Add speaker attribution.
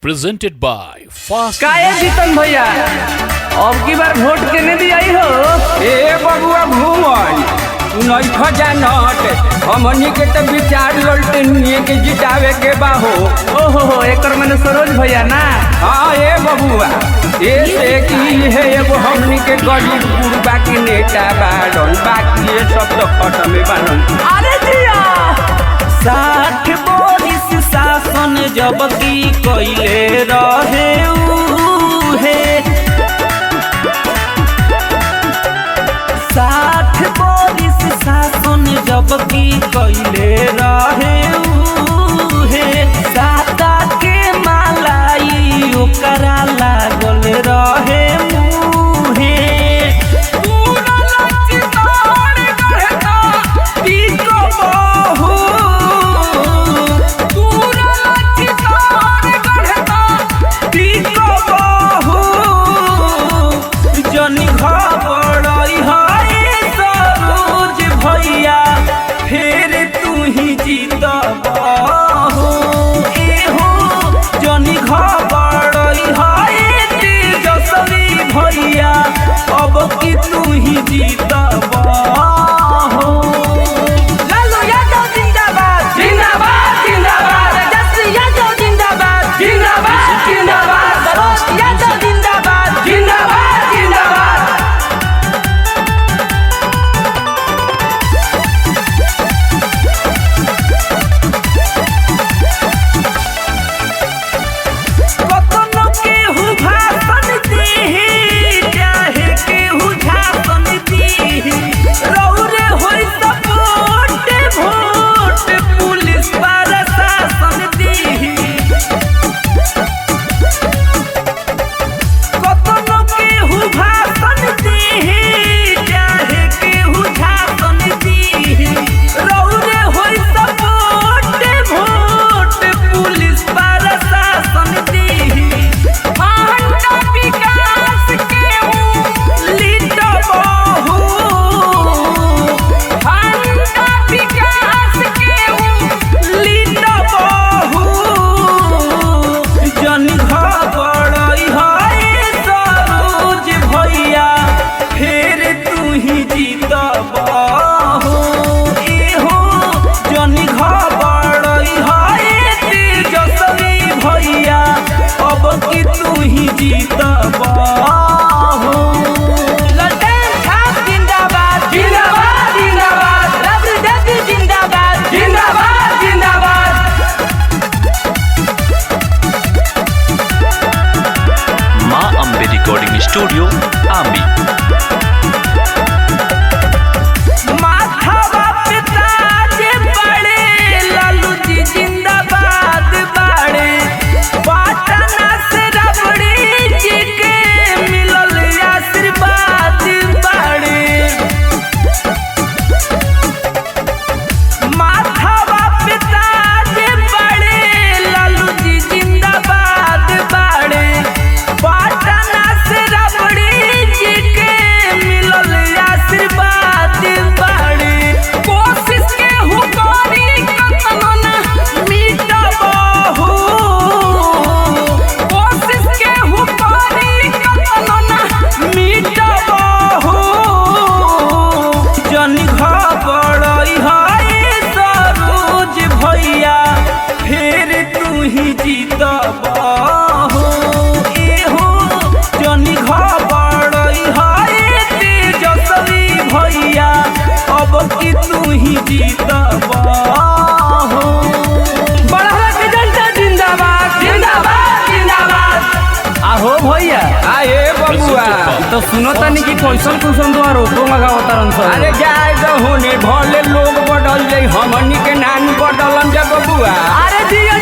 Speaker 1: presented by Fast
Speaker 2: काहे जीतन भैया अब की बार वोट केने दियाई हो
Speaker 3: ए बबुआ घूमल तू नहीं खजानत हमनी के तो विचार ललटनिए के जितावे के बाहो।
Speaker 2: ओहो एकर मैंने सरोज भैया ना।
Speaker 3: हाँ ए बबुआ ये से की है एगो हमनी के गरीब गुरबा के नेता बाड़न बाकी ये सब तो खत्म बाड़न।
Speaker 2: अरे जिया 60 बोरिस शासन जब की कइले रहे उहे 60 बोरिस शासन जब की कइले रहे उहे साता के मालाई ओकरा लागल रहे मुहे पूरा लचितार गढ़ता टीको बहु पूरा लचितार गढ़ता टीको बहु जनी घबराई हाय सरोज भैया फिर तू ही जीतबहु एहो जनी घबराई हाय तेजस्वी भैया अब की तू ही जीतबहु। लालू यादव जिंदाबाद जिंदाबाद जिंदाबाद तेजस्वी यादव जिंदाबाद जिंदाबाद जिंदाबाद सरोज यादव जिंदाबाद जिंदाबाद जिंदाबाद। कतनो केहू भाषण देहि चाहे केहू झापन देहि रौरे होई सपोर्ट वोट पुलिस प्रशासन देहि कतनो केहू भाषण देहि चाहे केहू झापन देहि रौरे होई सपोर्ट वोट पुलिस प्रशासन देहि आंटा विकास केहू लीडबहु आंटा विकास केहू लीडबहु जनी घबराई हाय सरोज भैया फिर तू ही जीतबहु एहो जनी घबराई हाय तेजस्वी भैया अब की तू ही जीतबहु। लल्टन छाप जिंदाबाद जिंदाबाद जिंदाबाद रबरी देवी जिंदाबाद जिंदाबाद जिंदाबाद।
Speaker 4: माँ अम्बे रिकॉर्डिंग स्टूडियो आमी।
Speaker 2: माथावा पे ताज बड़े लालू जी जिंदाबाद बाड़े पाटना से रबड़ी जी के मिलल आशीर्वाद बाड़े माथावा पे ताज बड़े लालू जी जिंदाबाद बाड़े पाटना से रबड़ी जी के मिलल आशीर्वाद बाड़े कोशिश के हुकारी कतनो ना मिटबहु कोशिश के हुकारी कतनो ना मिटबहु जनी घबराई हाय सरोज भैया फिर तू ही जीतबहु एहो जनी घबराई हाय तेजस्वी भैया अब की तू ही जीतबहु। बढ़ा के जनता जिंदाबाद जिंदाबाद जिंदाबाद। आहो भैया
Speaker 3: आ ए बबुआ
Speaker 2: तो सुनो तनी कि कैसन कैसन दुआ रोको लगावतारन सब।
Speaker 3: अरे जाए तो होने भले लोग बदल जाई हमनी के नानी बदलन जा बबुआ।
Speaker 2: अरे जिया